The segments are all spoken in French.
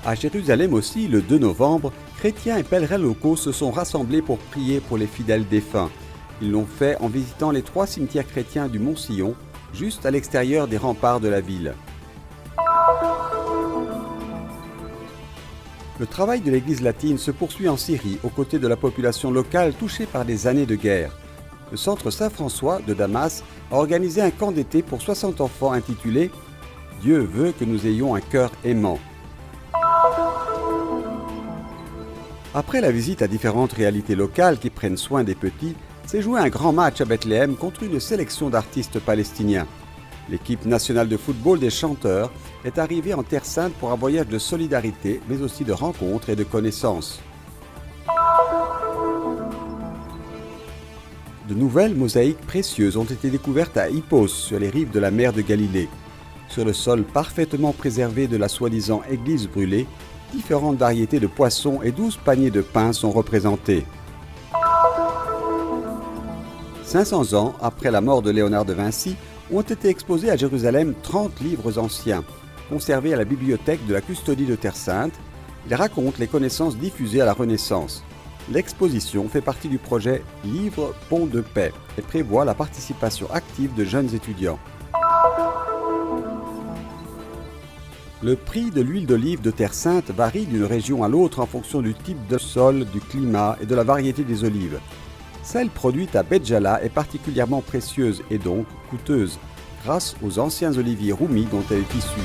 À Jérusalem aussi, le 2 novembre, chrétiens et pèlerins locaux se sont rassemblés pour prier pour les fidèles défunts. Ils l'ont fait en visitant les 3 cimetières chrétiens du Mont-Sillon, juste à l'extérieur des remparts de la ville. Le travail de l'Église latine se poursuit en Syrie, aux côtés de la population locale touchée par des années de guerre. Le centre Saint-François de Damas a organisé un camp d'été pour 60 enfants intitulé « Dieu veut que nous ayons un cœur aimant ». Après la visite à différentes réalités locales qui prennent soin des petits, s'est joué un grand match à Bethléem contre une sélection d'artistes palestiniens. L'équipe nationale de football des chanteurs est arrivée en Terre Sainte pour un voyage de solidarité, mais aussi de rencontres et de connaissances. De nouvelles mosaïques précieuses ont été découvertes à Hippos, sur les rives de la mer de Galilée. Sur le sol parfaitement préservé de la soi-disant église brûlée, différentes variétés de poissons et 12 paniers de pain sont représentés. 500 ans après la mort de Léonard de Vinci, ont été exposés à Jérusalem 30 livres anciens, conservés à la bibliothèque de la Custodie de Terre Sainte. Ils racontent les connaissances diffusées à la Renaissance. L'exposition fait partie du projet Livre Pont de Paix et prévoit la participation active de jeunes étudiants. Le prix de l'huile d'olive de Terre Sainte varie d'une région à l'autre en fonction du type de sol, du climat et de la variété des olives. Celle produite à Béjala est particulièrement précieuse et donc coûteuse, grâce aux anciens oliviers roumis dont elle est issue.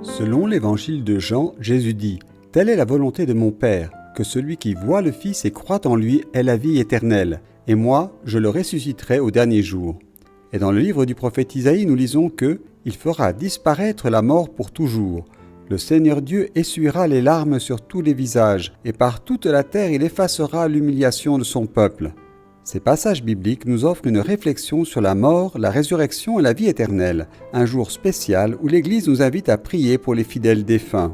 Selon l'évangile de Jean, Jésus dit « Telle est la volonté de mon Père, que celui qui voit le Fils et croit en lui ait la vie éternelle, et moi, je le ressusciterai au dernier jour. » Et dans le livre du prophète Isaïe, nous lisons que « Il fera disparaître la mort pour toujours. Le Seigneur Dieu essuiera les larmes sur tous les visages, et par toute la terre il effacera l'humiliation de son peuple. » Ces passages bibliques nous offrent une réflexion sur la mort, la résurrection et la vie éternelle, un jour spécial où l'Église nous invite à prier pour les fidèles défunts.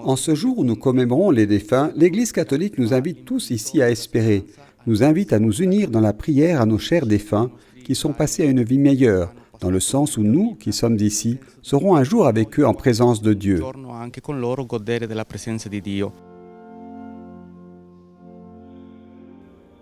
En ce jour où nous commémorons les défunts, l'Église catholique nous invite tous ici à espérer, nous invite à nous unir dans la prière à nos chers défunts qui sont passés à une vie meilleure, dans le sens où nous, qui sommes ici, serons un jour avec eux en présence de Dieu.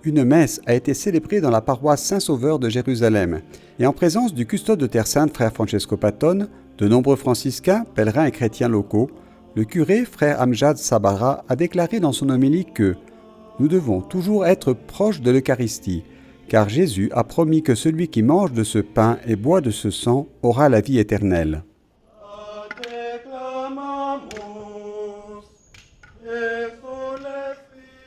Une messe a été célébrée dans la paroisse Saint-Sauveur de Jérusalem et en présence du custode de Terre Sainte, frère Francesco Patton, de nombreux franciscains, pèlerins et chrétiens locaux, le curé, frère Amjad Sabara, a déclaré dans son homélie que « Nous devons toujours être proches de l'Eucharistie, car Jésus a promis que celui qui mange de ce pain et boit de ce sang aura la vie éternelle. »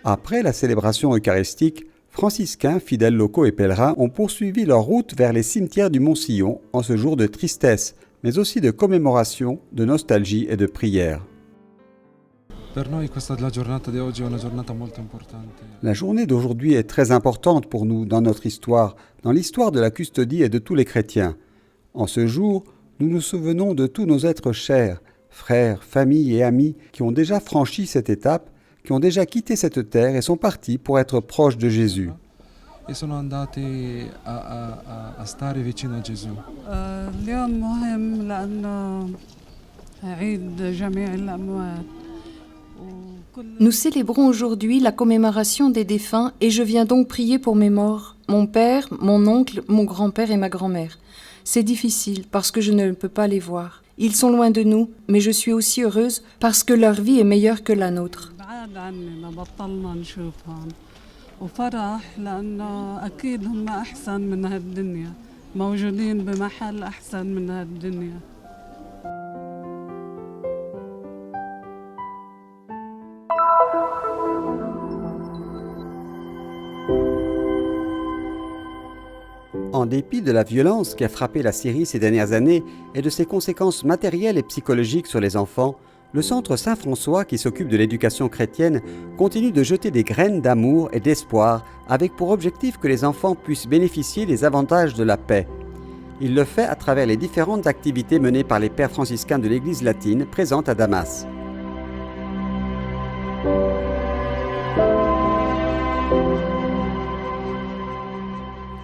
Après la célébration eucharistique, franciscains, fidèles locaux et pèlerins ont poursuivi leur route vers les cimetières du Mont-Sillon en ce jour de tristesse, mais aussi de commémoration, de nostalgie et de prière. La journée d'aujourd'hui est très importante pour nous dans notre histoire, dans l'histoire de la custodie et de tous les chrétiens. En ce jour, nous nous souvenons de tous nos êtres chers, frères, familles et amis qui ont déjà franchi cette étape, qui ont déjà quitté cette terre et sont partis pour être proches de Jésus. Nous célébrons aujourd'hui la commémoration des défunts et je viens donc prier pour mes morts, mon père, mon oncle, mon grand-père et ma grand-mère. C'est difficile parce que je ne peux pas les voir. Ils sont loin de nous, mais je suis aussi heureuse parce que leur vie est meilleure que la nôtre. وفرح لأنه أكيد هم أحسن من هالدنيا موجودين بمحل أحسن من هالدنيا. En dépit de la violence qui a frappé la Syrie ces dernières années et de ses conséquences matérielles et psychologiques sur les enfants, le Centre Saint-François, qui s'occupe de l'éducation chrétienne, continue de jeter des graines d'amour et d'espoir avec pour objectif que les enfants puissent bénéficier des avantages de la paix. Il le fait à travers les différentes activités menées par les pères franciscains de l'Église latine présente à Damas.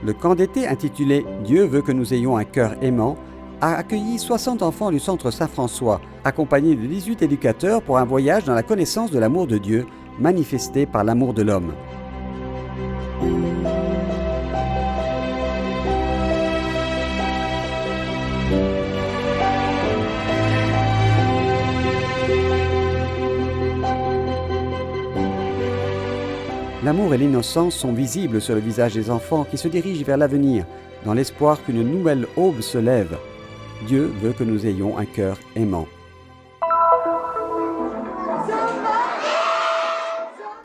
Le camp d'été intitulé « Dieu veut que nous ayons un cœur aimant » a accueilli 60 enfants du centre Saint-François, accompagnés de 18 éducateurs pour un voyage dans la connaissance de l'amour de Dieu, manifesté par l'amour de l'homme. L'amour et l'innocence sont visibles sur le visage des enfants qui se dirigent vers l'avenir, dans l'espoir qu'une nouvelle aube se lève. Dieu veut que nous ayons un cœur aimant.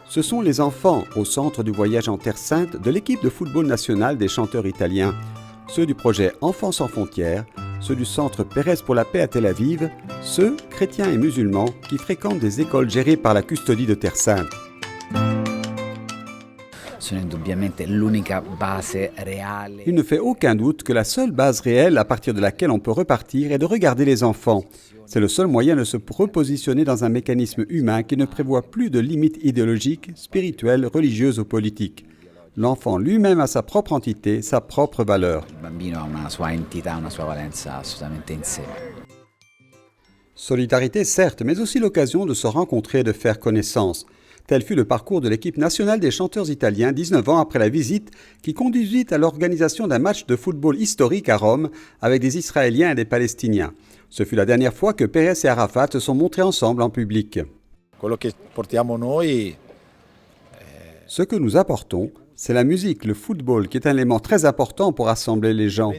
Ce sont les enfants au centre du voyage en Terre Sainte de l'équipe de football nationale des chanteurs italiens, ceux du projet Enfants sans frontières, ceux du centre Pérez pour la paix à Tel Aviv, ceux, chrétiens et musulmans, qui fréquentent des écoles gérées par la custodie de Terre Sainte. Il ne fait aucun doute que la seule base réelle à partir de laquelle on peut repartir est de regarder les enfants. C'est le seul moyen de se repositionner dans un mécanisme humain qui ne prévoit plus de limites idéologiques, spirituelles, religieuses ou politiques. L'enfant lui-même a sa propre entité, sa propre valeur. Solidarité certes, mais aussi l'occasion de se rencontrer et de faire connaissance. Tel fut le parcours de l'équipe nationale des chanteurs italiens 19 ans après la visite qui conduisit à l'organisation d'un match de football historique à Rome avec des Israéliens et des Palestiniens. Ce fut la dernière fois que Pérez et Arafat se sont montrés ensemble en public. Ce que nous apportons, c'est la musique, le football, qui est un élément très important pour rassembler les gens.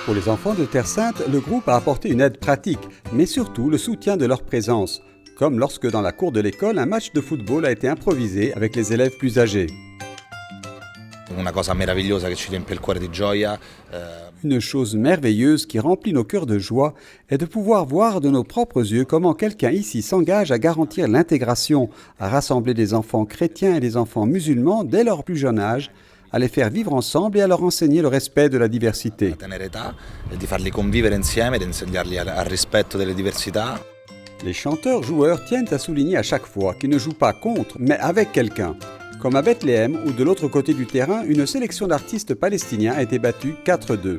Pour les enfants de Terre Sainte, le groupe a apporté une aide pratique, mais surtout le soutien de leur présence, comme lorsque dans la cour de l'école, un match de football a été improvisé avec les élèves plus âgés. Une chose merveilleuse qui remplit nos cœurs de joie est de pouvoir voir de nos propres yeux comment quelqu'un ici s'engage à garantir l'intégration, à rassembler des enfants chrétiens et des enfants musulmans dès leur plus jeune âge, à les faire vivre ensemble et à leur enseigner le respect de la diversité. Les chanteurs-joueurs tiennent à souligner à chaque fois qu'ils ne jouent pas contre, mais avec quelqu'un. Comme à Bethléem, où de l'autre côté du terrain, une sélection d'artistes palestiniens a été battue 4-2.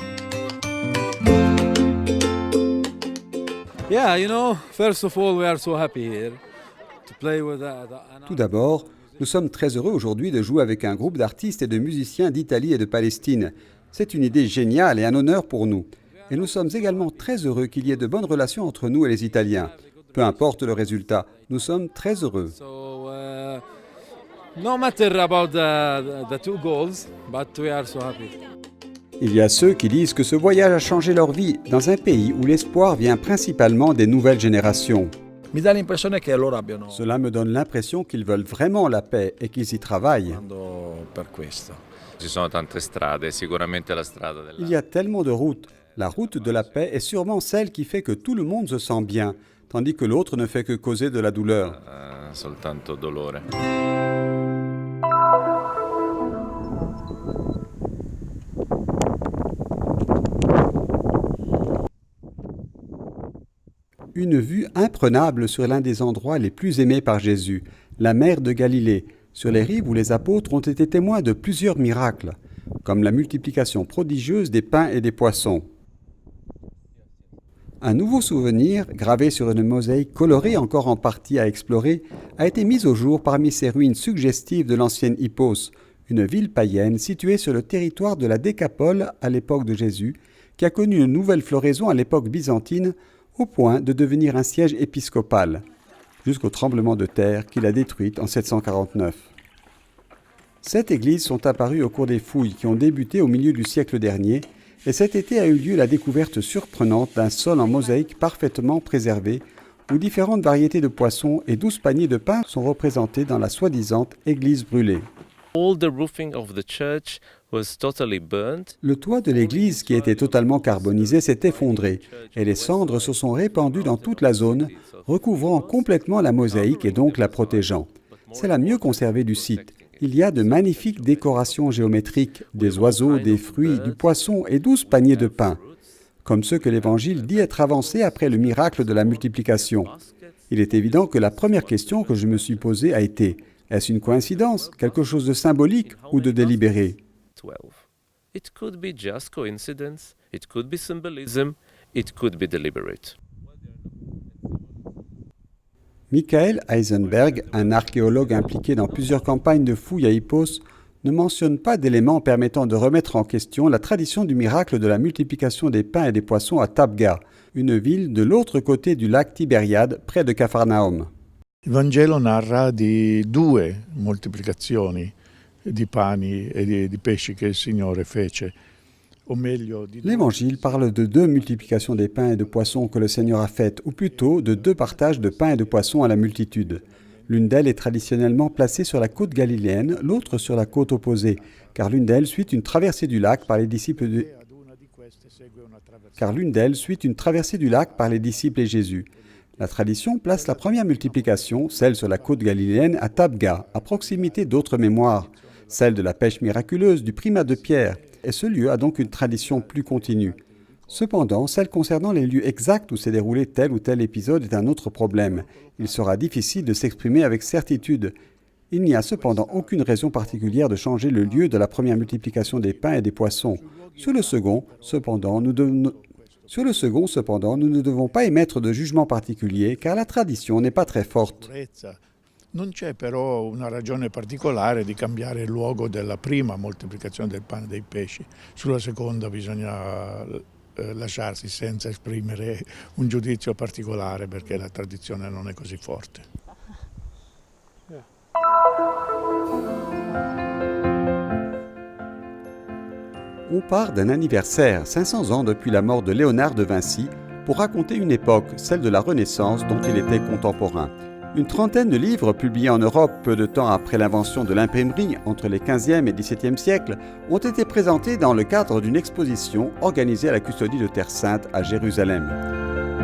Tout d'abord, nous sommes très heureux aujourd'hui de jouer avec un groupe d'artistes et de musiciens d'Italie et de Palestine. C'est une idée géniale et un honneur pour nous. Et nous sommes également très heureux qu'il y ait de bonnes relations entre nous et les Italiens. Peu importe le résultat, nous sommes très heureux. Il y a ceux qui disent que ce voyage a changé leur vie dans un pays où l'espoir vient principalement des nouvelles générations. Cela me donne l'impression qu'ils veulent vraiment la paix et qu'ils y travaillent. Il y a tellement de routes. La route de la paix est sûrement celle qui fait que tout le monde se sent bien, tandis que l'autre ne fait que causer de la douleur. Une vue imprenable sur l'un des endroits les plus aimés par Jésus, la mer de Galilée, sur les rives où les apôtres ont été témoins de plusieurs miracles, comme la multiplication prodigieuse des pains et des poissons. Un nouveau souvenir, gravé sur une mosaïque colorée encore en partie à explorer, a été mis au jour parmi ces ruines suggestives de l'ancienne Hippos, une ville païenne située sur le territoire de la Décapole à l'époque de Jésus, qui a connu une nouvelle floraison à l'époque byzantine, au point de devenir un siège épiscopal, jusqu'au tremblement de terre qui l'a détruite en 749. 7 églises sont apparues au cours des fouilles qui ont débuté au milieu du siècle dernier, et cet été a eu lieu la découverte surprenante d'un sol en mosaïque parfaitement préservé, où différentes variétés de poissons et 12 paniers de pain sont représentés dans la soi-disant église brûlée. Le toit de l'église, qui était totalement carbonisé, s'est effondré et les cendres se sont répandues dans toute la zone, recouvrant complètement la mosaïque et donc la protégeant. C'est la mieux conservée du site. Il y a de magnifiques décorations géométriques, des oiseaux, des fruits, du poisson et 12 paniers de pain, comme ceux que l'Évangile dit être avancés après le miracle de la multiplication. Il est évident que la première question que je me suis posée a été « Est-ce une coïncidence, quelque chose de symbolique ou de délibéré ?» It could be just coincidence, it could be symbolism, it could be deliberate. Michael Heisenberg, un archéologue impliqué dans plusieurs campagnes de fouilles à Hippos, ne mentionne pas d'éléments permettant de remettre en question la tradition du miracle de la multiplication des pains et des poissons à Tabgha, une ville de l'autre côté du lac Tibériade, près de Capharnaüm. Il Vangelo narra di 2 moltiplicazioni di pani e di pesci che il Signore fece. L'Évangile parle de 2 multiplications des pains et de poissons que le Seigneur a faites, ou plutôt de 2 partages de pains et de poissons à la multitude. L'une d'elles est traditionnellement placée sur la côte galiléenne, l'autre sur la côte opposée, car l'une d'elles suit une traversée du lac par les disciples et Jésus. La tradition place la première multiplication, celle sur la côte galiléenne, à Tabgha, à proximité d'autres mémoires, celle de la pêche miraculeuse du primat de Pierre, et ce lieu a donc une tradition plus continue. Cependant, celle concernant les lieux exacts où s'est déroulé tel ou tel épisode est un autre problème. Il sera difficile de s'exprimer avec certitude. Il n'y a cependant aucune raison particulière de changer le lieu de la première multiplication des pains et des poissons. Sur le second, cependant, nous ne devons pas émettre de jugement particulier, car la tradition n'est pas très forte. Non c'è però una ragione particolare di cambiare il luogo della prima moltiplicazione del pane e dei pesci. Sulla seconda bisogna lasciarsi senza esprimere un giudizio particolare perché la tradizione non è così forte. On part d'un anniversaire, 500 ans depuis la mort de Léonard de Vinci, pour raconter une époque, celle de la Renaissance, dont il était contemporain. Une trentaine de livres publiés en Europe peu de temps après l'invention de l'imprimerie, entre les 15e et 17e siècles, ont été présentés dans le cadre d'une exposition organisée à la Custodie de Terre Sainte à Jérusalem.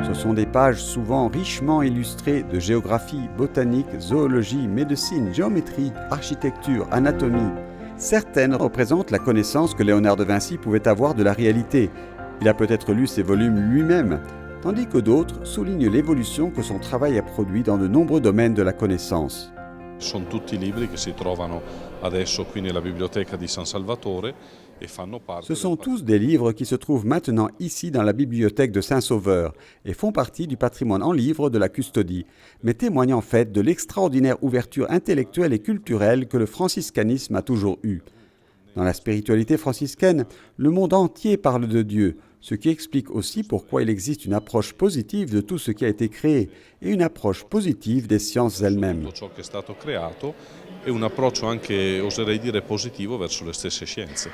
Ce sont des pages souvent richement illustrées de géographie, botanique, zoologie, médecine, géométrie, architecture, anatomie. Certaines représentent la connaissance que Léonard de Vinci pouvait avoir de la réalité. Il a peut-être lu ces volumes lui-même, tandis que d'autres soulignent l'évolution que son travail a produit dans de nombreux domaines de la connaissance. Sono tutti libri che si trovano adesso qui nella biblioteca di San Salvatore e fanno parte. Ce sont tous des livres qui se trouvent maintenant ici dans la bibliothèque de Saint-Sauveur et font partie du patrimoine en livres de la custodie, mais témoignent en fait de l'extraordinaire ouverture intellectuelle et culturelle que le franciscanisme a toujours eue. Dans la spiritualité franciscaine, le monde entier parle de Dieu, ce qui explique aussi pourquoi il existe une approche positive de tout ce qui a été créé et une approche positive des sciences elles-mêmes. Tutto ciò che è stato creato e un approccio anche, oserei dire, positivo verso le stesse scienze.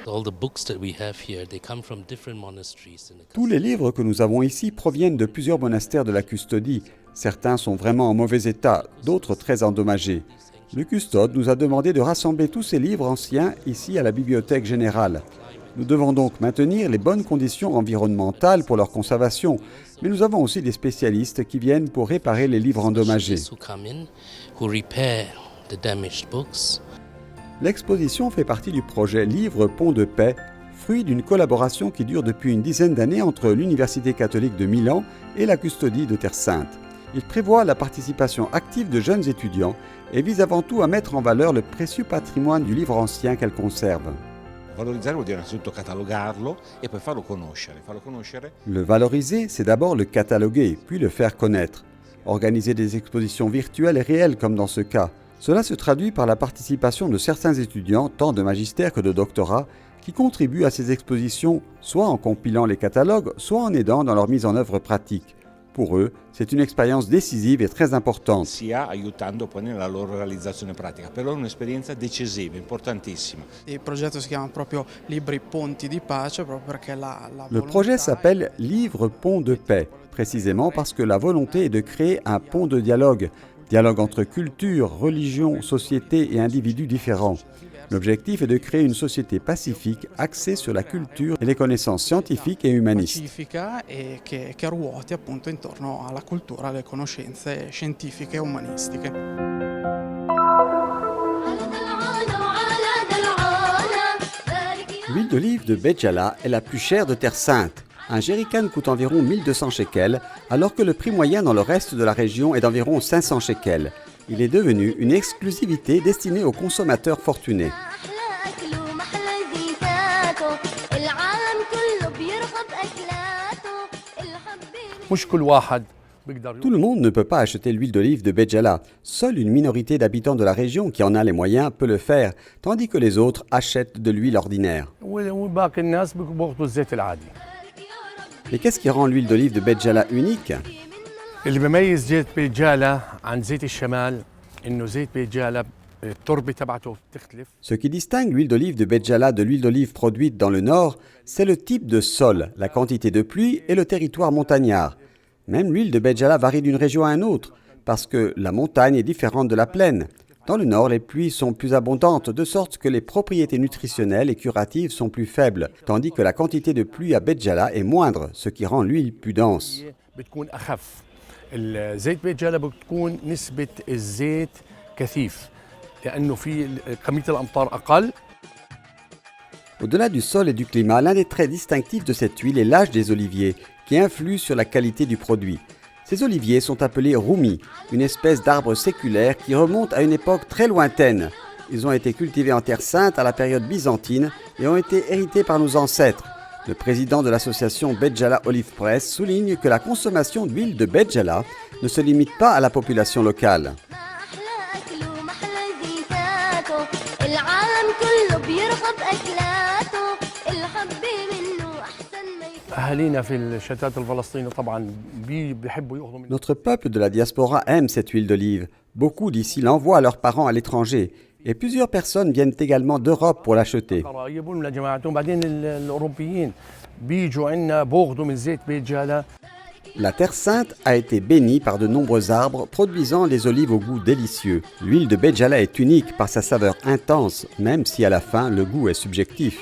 Tous les livres que nous avons ici proviennent de plusieurs monastères de la custodie. Certains sont vraiment en mauvais état, d'autres très endommagés. Le custode nous a demandé de rassembler tous ces livres anciens ici à la Bibliothèque générale. Nous devons donc maintenir les bonnes conditions environnementales pour leur conservation, mais nous avons aussi des spécialistes qui viennent pour réparer les livres endommagés. L'exposition fait partie du projet Livre Pont de Paix, fruit d'une collaboration qui dure depuis une dizaine d'années entre l'Université catholique de Milan et la Custodie de Terre Sainte. Il prévoit la participation active de jeunes étudiants et vise avant tout à mettre en valeur le précieux patrimoine du livre ancien qu'elle conserve. Le valoriser, c'est d'abord le cataloguer, puis le faire connaître. Organiser des expositions virtuelles et réelles comme dans ce cas. Cela se traduit par la participation de certains étudiants, tant de magistère que de doctorat, qui contribuent à ces expositions, soit en compilant les catalogues, soit en aidant dans leur mise en œuvre pratique. Pour eux, c'est une expérience décisive et très importante. Sia aiutando poi nella loro realizzazione pratica. Per loro è un'esperienza decisiva, importantissima. Il progetto si chiama proprio Libri Ponti di Pace, proprio perché Le projet s'appelle Livre Pont de Paix, précisément parce que la volonté est de créer un pont de dialogue entre culture, religion, société et individus différents. L'objectif est de créer une société pacifique axée sur la culture et les connaissances scientifiques et humanistes. Pacifica e che ruoti appunto intorno alla cultura, alle conoscenze scientifiche e umanistiche. L'huile d'olive de Béjala est la plus chère de Terre Sainte. Un jerrycan coûte environ 1200 shekels, alors que le prix moyen dans le reste de la région est d'environ 500 shekels. Il est devenu une exclusivité destinée aux consommateurs fortunés. Tout le monde ne peut pas acheter l'huile d'olive de Béjala. Seule une minorité d'habitants de la région qui en a les moyens peut le faire, tandis que les autres achètent de l'huile ordinaire. Et qu'est-ce qui rend l'huile d'olive de Béjala unique? Ce qui distingue l'huile d'olive de Béjala de l'huile d'olive produite dans le nord, c'est le type de sol, la quantité de pluie et le territoire montagnard. Même l'huile de Béjala varie d'une région à une autre, parce que la montagne est différente de la plaine. Dans le nord, les pluies sont plus abondantes, de sorte que les propriétés nutritionnelles et curatives sont plus faibles, tandis que la quantité de pluie à Béjala est moindre, ce qui rend l'huile plus dense. Au-delà du sol et du climat, l'un des traits distinctifs de cette huile est l'âge des oliviers, qui influe sur la qualité du produit. Ces oliviers sont appelés roumi, une espèce d'arbre séculaire qui remonte à une époque très lointaine. Ils ont été cultivés en Terre Sainte à la période byzantine et ont été hérités par nos ancêtres. Le président de l'association Béjala Olive Press souligne que la consommation d'huile de Béjala ne se limite pas à la population locale. Notre peuple de la diaspora aime cette huile d'olive. Beaucoup d'ici l'envoient à leurs parents à l'étranger. Et plusieurs personnes viennent également d'Europe pour l'acheter. La Terre Sainte a été bénie par de nombreux arbres produisant des olives au goût délicieux. L'huile de Béjala est unique par sa saveur intense, même si à la fin le goût est subjectif.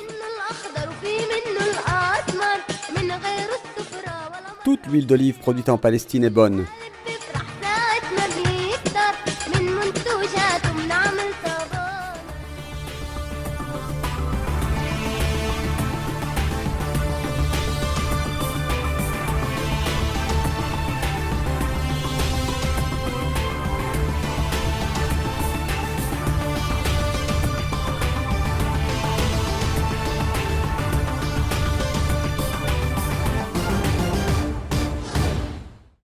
Toute l'huile d'olive produite en Palestine est bonne.